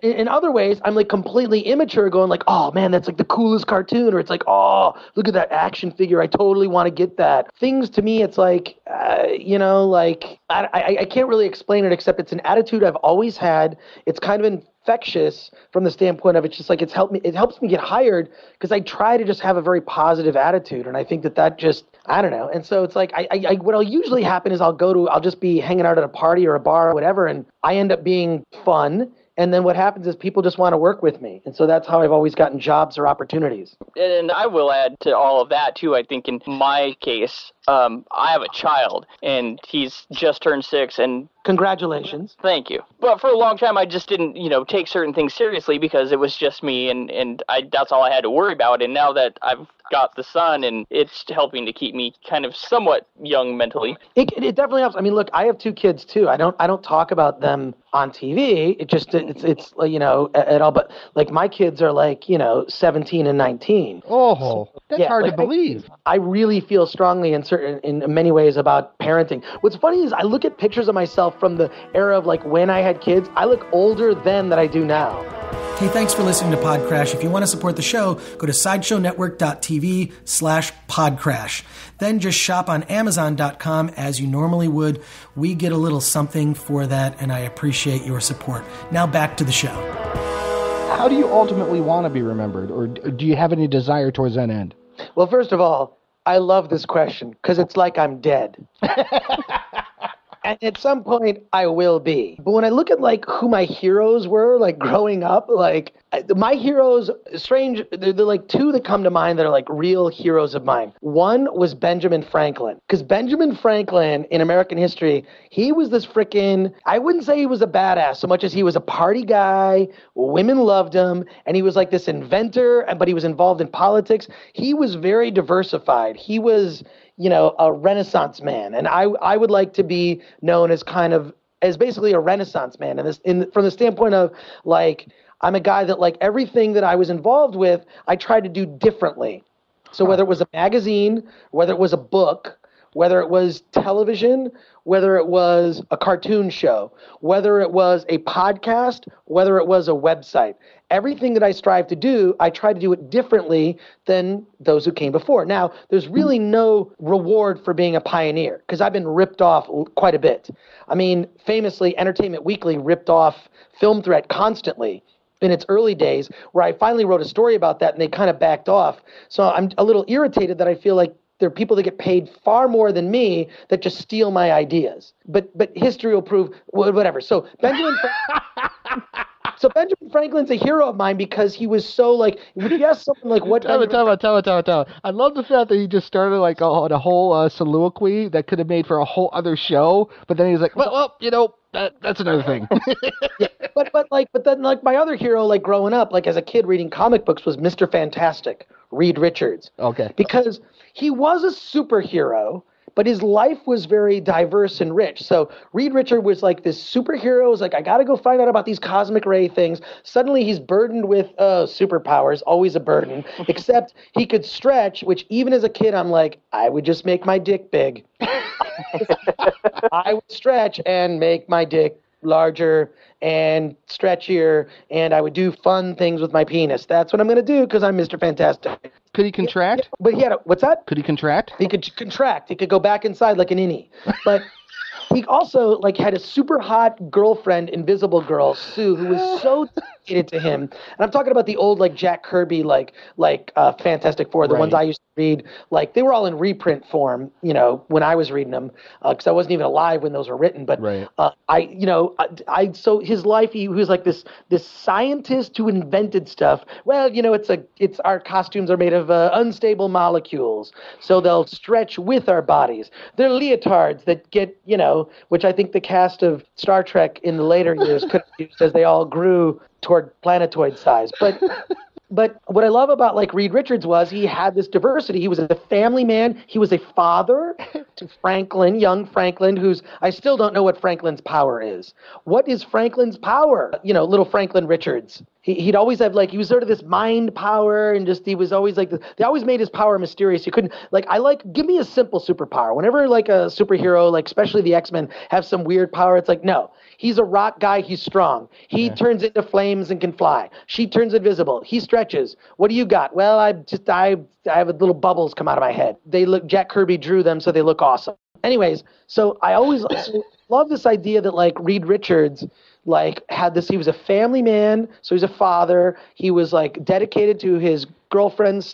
In other ways, I'm like completely immature going like, oh man, that's like the coolest cartoon. Or it's like, oh, look at that action figure. I totally want to get that. Things to me, it's like, like I can't really explain it except it's an attitude I've always had. It's kind of infectious from the standpoint of it's just like it helps me get hired because I try to just have a very positive attitude. And I think that just, I don't know. And so it's like what'll usually happen is I'll just be hanging out at a party or a bar or whatever, and I end up being fun. And then what happens is people just want to work with me. And so that's how I've always gotten jobs or opportunities. And I will add to all of that, too. I think in my case, I have a child, and he's just turned 6. And congratulations. Thank you. But for a long time, I just didn't, take certain things seriously because it was just me, and that's all I had to worry about. And now that I've got the son, and it's helping to keep me kind of somewhat young mentally. It definitely helps. I mean, look, I have 2 kids too. I don't talk about them on TV. It's at all. But like my kids are like 17 and 19. Oh, that's hard to believe. I really feel strongly in many ways about parenting. What's funny is I look at pictures of myself from the era of like when I had kids. I look older then than I do now. Hey, thanks for listening to PodCRASH. If you want to support the show, go to sideshownetwork.tv/PodCRASH. Then just shop on Amazon.com as you normally would. We get a little something for that, and I appreciate your support. Now back to the show. How do you ultimately want to be remembered, or do you have any desire towards that end? Well, first of all, I love this question because it's like I'm dead. And at some point, I will be. But when I look at like who my heroes were, like growing up, like my heroes, strange, they're like 2 that come to mind that are like real heroes of mine. One was Benjamin Franklin. Because Benjamin Franklin in American history, he was this freaking, I wouldn't say he was a badass so much as he was a party guy. Women loved him. And he was like this inventor, but he was involved in politics. He was very diversified. He was, a Renaissance man. And I would like to be known as as basically a Renaissance man. And from the standpoint of like, I'm a guy that like everything that I was involved with, I tried to do differently. So whether it was a magazine, whether it was a book, whether it was television, whether it was a cartoon show, whether it was a podcast, whether it was a website, everything that I strive to do, I try to do it differently than those who came before. Now, there's really no reward for being a pioneer because I've been ripped off quite a bit. I mean, famously, Entertainment Weekly ripped off Film Threat constantly in its early days, where I finally wrote a story about that and they kind of backed off. So I'm a little irritated that I feel like there are people that get paid far more than me that just steal my ideas. But history will prove whatever. So Benjamin Franklin's a hero of mine because he was so like, would you ask something like what? Tell it. I love the fact that he just started like a whole soliloquy that could have made for a whole other show, but then he's like, well, that's another thing. Yeah, but then my other hero, like growing up, like as a kid reading comic books, was Mr. Fantastic, Reed Richards. Okay. Because he was a superhero, but his life was very diverse and rich. So Reed Richards was like this superhero. Was like, I got to go find out about these cosmic ray things. Suddenly he's burdened with superpowers, always a burden, except he could stretch, which even as a kid, I'm like, I would just make my dick big. I would stretch and make my dick larger and stretchier, and I would do fun things with my penis. That's what I'm going to do because I'm Mr. Fantastic. Could he contract? Yeah, but he had what's that? Could he contract? He could contract. He could go back inside like an innie. But he also like had a super hot girlfriend, Invisible Girl, Sue, who was so dedicated to him. And I'm talking about the old like Jack Kirby, like Fantastic Four, the ones I used to read. Like they were all in reprint form, when I was reading them, because I wasn't even alive when those were written. But so his life, he was like this scientist who invented stuff. Well, it's our costumes are made of unstable molecules, so they'll stretch with our bodies. They're leotards that get, which I think the cast of Star Trek in the later years could have used as they all grew toward planetoid size. But what I love about like Reed Richards was he had this diversity. He was a family man. He was a father to Franklin, young Franklin, who's, I still don't know what Franklin's power is. What is Franklin's power? Little Franklin Richards. He'd always have he was sort of this mind power, and just he was always they always made his power mysterious. You couldn't give me a simple superpower. Whenever a superhero, especially the X-Men, have some weird power, it's no. He's a rock guy. He's strong. He turns into flames and can fly. She turns invisible. He stretches. What do you got? Well, I have little bubbles come out of my head. They look. Jack Kirby drew them, so they look awesome. Anyways, so I always love this idea that Reed Richards had this. He was a family man, so he's a father. He was dedicated to his girlfriend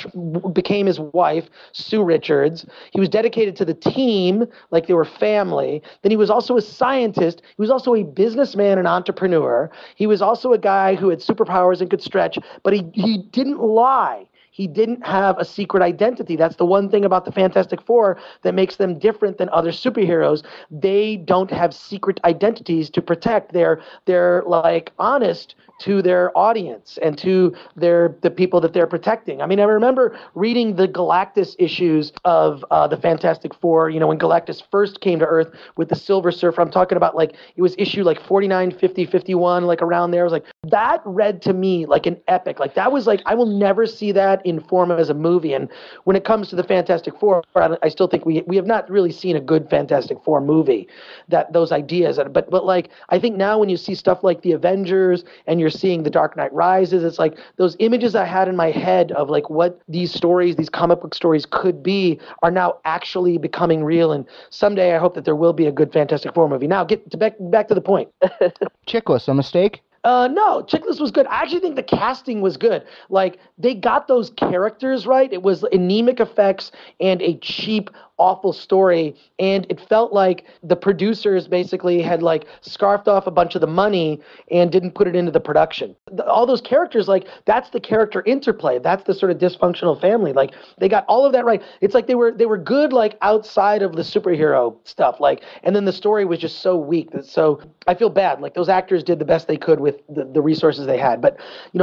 / became his wife, Sue Richards. He was dedicated to the team, they were family. Then he was also a scientist. He was also a businessman and entrepreneur. He was also a guy who had superpowers and could stretch, but he didn't lie. He didn't have a secret identity. That's the one thing about the Fantastic Four that makes them different than other superheroes. They don't have secret identities to protect. They're honest to their audience and to the people that they're protecting. I mean, I remember reading the Galactus issues of the Fantastic Four, when Galactus first came to Earth with the Silver Surfer. I'm talking about it was issue 49, 50, 51, around there. It was that read to me like an epic. That was I will never see that in form as a movie. And when it comes to the Fantastic Four, I still think we have not really seen a good Fantastic Four movie, those ideas. But I think now when you see stuff like the Avengers and you're seeing The Dark Knight Rises, it's those images I had in my head of what these stories, these comic book stories could be, are now actually becoming real. And someday I hope that there will be a good Fantastic Four movie. Now get back to the point. Chickless, a mistake? No, Chickless was good. I actually think the casting was good. They got those characters right. It was anemic effects and a cheap, awful story, and it felt like the producers basically had scarfed off a bunch of the money and didn't put it into the production. All those characters, that's the character interplay. That's the sort of dysfunctional family. They got all of that right. It's they were good outside of the superhero stuff. And then the story was just so weak. So I feel bad. Those actors did the best they could with the resources they had. But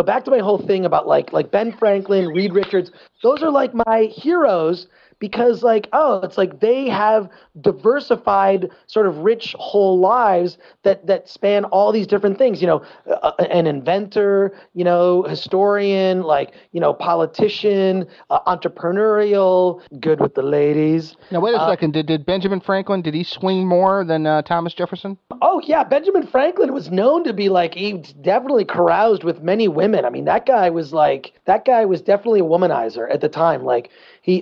back to my whole thing about Ben Franklin, Reed Richards. Those are my heroes. Because it's they have diversified sort of rich whole lives that span all these different things, an inventor, historian, politician, entrepreneurial, good with the ladies. Now, wait a second. Did Benjamin Franklin, did he swing more than Thomas Jefferson? Oh, yeah. Benjamin Franklin was known to be he definitely caroused with many women. I mean, that guy was definitely a womanizer at the time.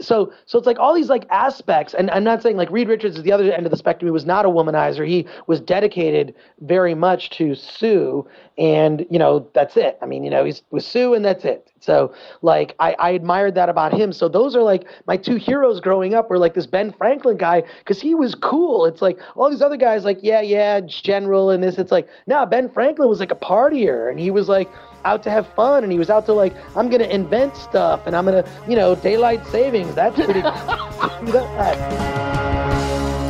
So it's all these aspects, and I'm not saying Reed Richards is the other end of the spectrum. He was not a womanizer. He was dedicated very much to Sue, and that's it. I mean, he's with Sue, and that's it. So I admired that about him. So those are my two heroes growing up were this Ben Franklin guy, because he was cool. It's all these other guys yeah, general and this. It's no, Ben Franklin was a partier, and he was out to have fun, and he was out to I'm gonna invent stuff, and I'm gonna daylight savings. That's pretty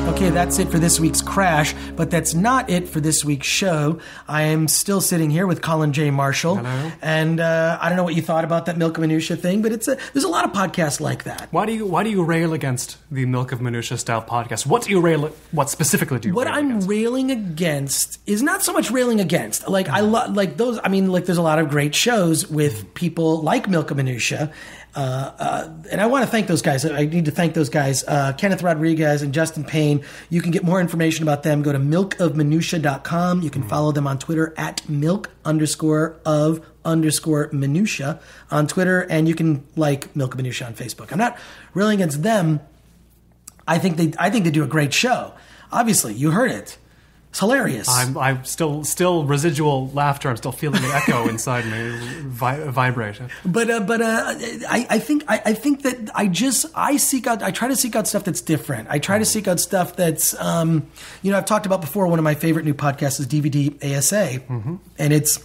Okay, that's it for this week's Crash, but that's not it for this week's show. I am still sitting here with Colin J. Marshall. Hello. And I don't know what you thought about that Milk of Minutia thing, but there's a lot of podcasts like that. Why do you rail against the Milk of Minutia style podcast? What specifically do you What rail I'm against? railing against is not so much railing against. I those. I mean, there's a lot of great shows with people like Milk of Minutia. And I want to thank those guys. I need to thank those guys, Kenneth Rodriguez and Justin Payne. You can get more information about them. Go to milkofminutia.com. You can follow them on Twitter at milk_of_minutia on Twitter. And you can like Milk of Minutia on Facebook. I'm not railing against them. I think they do a great show. Obviously, you heard it. It's hilarious. I'm still residual laughter. I'm still feeling the echo inside me vibrate. But I think that I try to seek out stuff that's different. I try to seek out stuff that's I've talked about before. One of my favorite new podcasts is DVD ASA, and it's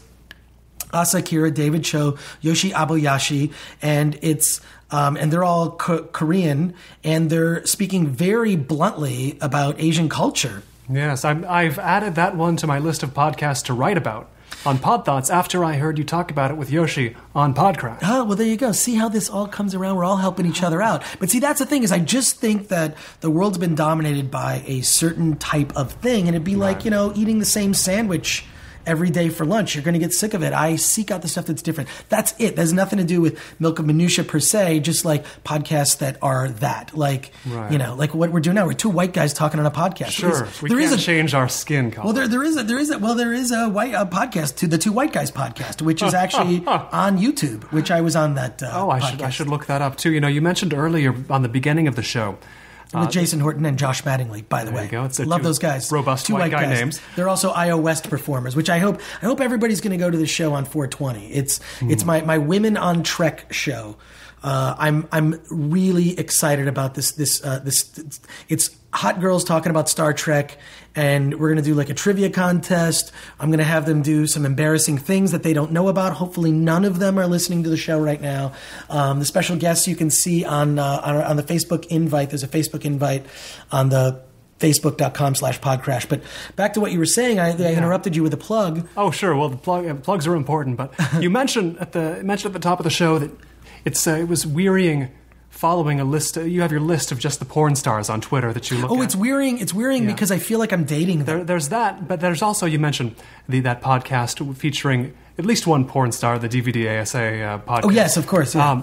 Asa Akira, David Cho, Yoshi Aobayashi, and it's and they're all Korean, and they're speaking very bluntly about Asian culture. Yes, I've added that one to my list of podcasts to write about on Pod Thoughts after I heard you talk about it with Yoshi on PodCRASH. Oh, well, there you go. See how this all comes around? We're all helping each other out. But see, that's the thing, is I just think that the world's been dominated by a certain type of thing, and it'd be like, eating the same sandwich every day for lunch. You're going to get sick of it. I seek out the stuff that's different. That's it. There's nothing to do with Milk of Minutia per se, just like podcasts that are that. Like, you know, like what we're doing now. We're two white guys talking on a podcast. Sure. We can't change our skin color. Well, there is a white podcast, to the Two White Guys podcast, which is actually on YouTube, which I was on that podcast. I should look that up too. You know, you mentioned earlier on the beginning of the show, with Jason Horton and Josh Mattingly, by the way. There you go. Love those guys. Robust two white guy guys. names. They're also IO West performers, which I hope everybody's going to go to the show on 420. It's my Women on Trek show. I'm really excited about this. It's hot girls talking about Star Trek, and we're going to do like a trivia contest. I'm going to have them do some embarrassing things that they don't know about. Hopefully none of them are listening to the show right now. The special guests you can see on the Facebook invite. There's a Facebook invite on the Facebook.com/PodCRASH. But back to what you were saying, I interrupted you with a plug. Oh, sure. Well, plugs are important, but you mentioned at the top of the show that it was wearying following a list. You have your list of just the porn stars on Twitter that you look at. Oh, it's wearying. It's wearying because I feel like I'm dating them. There's that, but there's also, you mentioned that podcast featuring at least one porn star, the DVD ASA podcast. Oh, yes, of course. Yeah.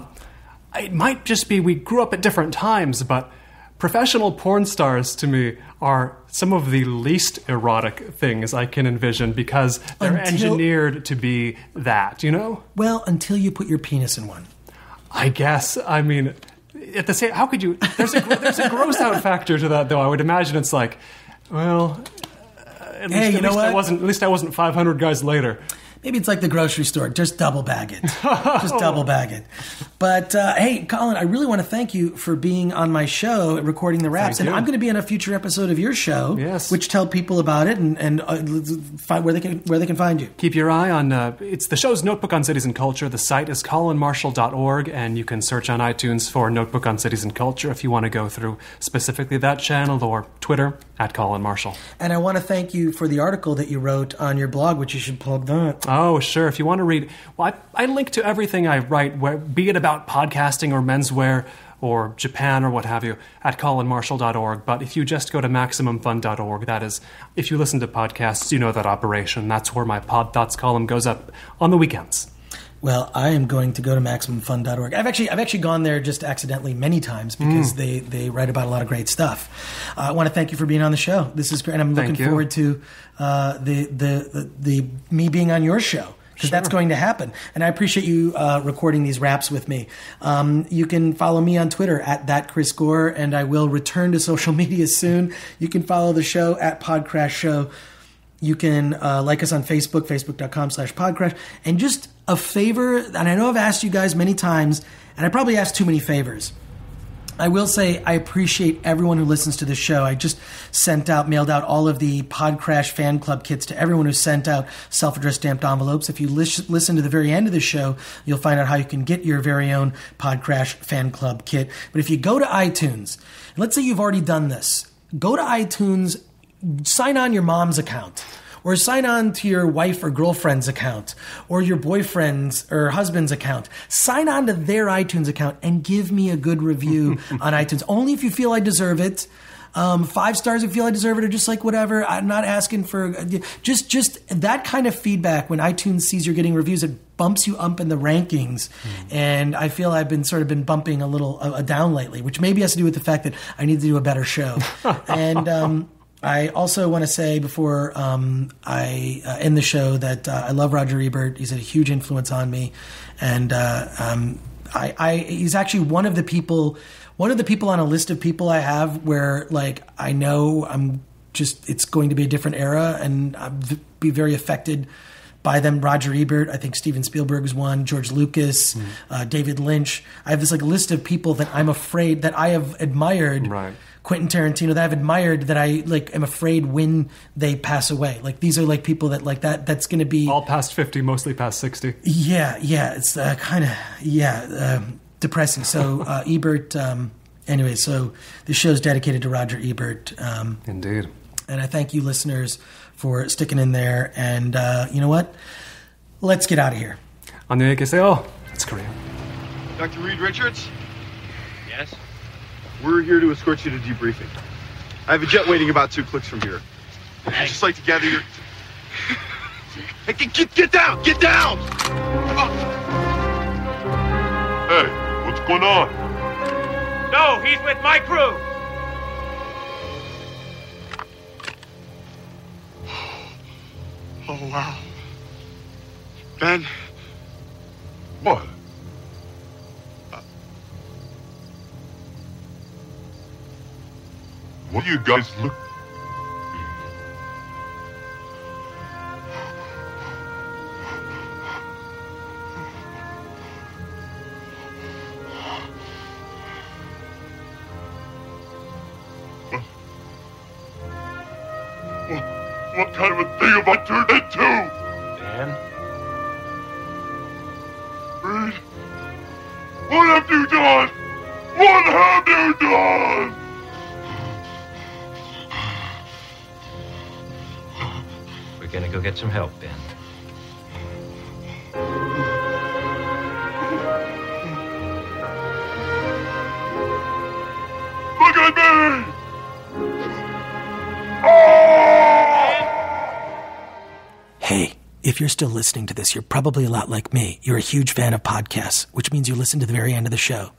It might just be we grew up at different times, but professional porn stars to me are some of the least erotic things I can envision because they're engineered to be that, you know? Well, until you put your penis in one. I guess. I mean, at the same, how could you? There's a gross out factor to that, though. I would imagine it's like, well, at least I wasn't 500 guys later. Maybe it's like the grocery store. Just double bag it. Just double bag it. But, hey, Colin, I really want to thank you for being on my show, recording the raps. And I'm going to be on a future episode of your show, which tell people about it and find where they can find you. Keep your eye on, it's the show's Notebook on Cities and Culture. The site is colinmarshall.org, and you can search on iTunes for Notebook on Cities and Culture if you want to go through specifically that channel, or Twitter at Colin Marshall. And I want to thank you for the article that you wrote on your blog, which you should plug that. Oh, sure. If you want to read, well, I link to everything I write, be it about podcasting or menswear or Japan or what have you, at colinmarshall.org. But if you just go to MaximumFun.org, that is, if you listen to podcasts, you know that operation. That's where my Pod Thoughts column goes up on the weekends. Well, I am going to go to MaximumFun.org. I've actually gone there just accidentally many times because they write about a lot of great stuff. I want to thank you for being on the show. This is great. I'm looking forward to the me being on your show, because that's going to happen. And I appreciate you recording these raps with me. You can follow me on Twitter at @Gore, and I will return to social media soon. You can follow the show at PodCRASH Show. You can like us on Facebook, facebook.com/PodCRASH. And just a favor, and I know I've asked you guys many times, and I probably asked too many favors. I will say I appreciate everyone who listens to the show. I just mailed out all of the PodCRASH fan club kits to everyone who sent out self-addressed stamped envelopes. If you listen to the very end of the show, you'll find out how you can get your very own PodCRASH fan club kit. But if you go to iTunes, and let's say you've already done this, go to iTunes, sign on your mom's account, or sign on to your wife or girlfriend's account, or your boyfriend's or husband's account. Sign on to their iTunes account and give me a good review on iTunes. Only if you feel I deserve it. 5 stars if you feel I deserve it, or just like whatever. I'm not asking for just that kind of feedback. When iTunes sees you're getting reviews, it bumps you up in the rankings. And I feel I've been bumping a little down lately, which maybe has to do with the fact that I need to do a better show. And I also want to say before I end the show that I love Roger Ebert. He's a huge influence on me, and he's actually one of the people on a list of people I have where, like, I know it's going to be a different era, and I'll be very affected by them. Roger Ebert, I think Steven Spielberg is one, George Lucas, David Lynch. I have this list of people that I'm afraid that I have admired. Right. Quentin Tarantino, that I've admired, that I am afraid when they pass away. These are people that that's going to be all past 50, mostly past 60. Yeah, it's kind of depressing. So Ebert. Anyway, so this show is dedicated to Roger Ebert. Indeed. And I thank you, listeners, for sticking in there. And you know what? Let's get out of here. Annyeonghaseyo. It's Korea. Dr. Reed Richards? Yes? We're here to escort you to debriefing. I have a jet waiting about 2 clicks from here. I'd just like to gather your... Hey, get down! Get down! Hey, what's going on? No, he's with my crew. Oh, wow. Ben? What? What do you guys look... What kind of a thing have I turned into? Ben? Reed? What have you done? What have you done? We're gonna go get some help, Ben. Look at me! Hey, if you're still listening to this, you're probably a lot like me. You're a huge fan of podcasts, which means you listen to the very end of the show.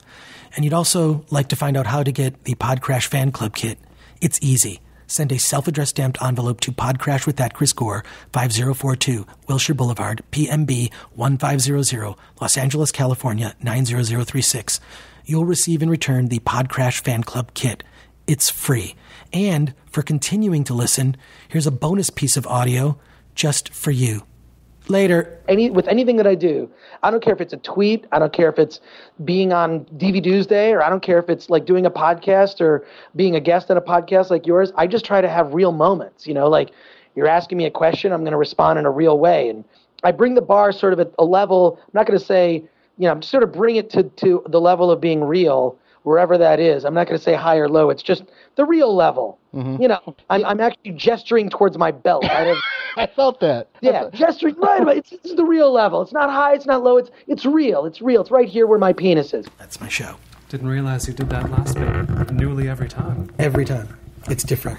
And you'd also like to find out how to get the PodCRASH fan club kit. It's easy. Send a self-addressed stamped envelope to PodCRASH with that Chris Gore, 5042 Wilshire Boulevard, PMB 1500, Los Angeles, California 90036. You'll receive in return the PodCRASH fan club kit. It's free. And for continuing to listen, here's a bonus piece of audio just for you. Later. With anything that I do, I don't care if it's a tweet, I don't care if it's being on DVD Day, or I don't care if it's like doing a podcast or being a guest on a podcast like yours. I just try to have real moments, like you're asking me a question, I'm going to respond in a real way. And I bring the bar sort of at a level, I'm not going to say, I'm sort of bring it to the level of being real, wherever that is. I'm not going to say high or low. It's just the real level. Mm-hmm. I'm actually gesturing towards my belt. I felt that. Yeah, gesturing right. It's the real level. It's not high. It's not low. It's real. It's real. It's right here where my penis is. That's my show. Didn't realize you did that last bit newly every time. Every time. It's different.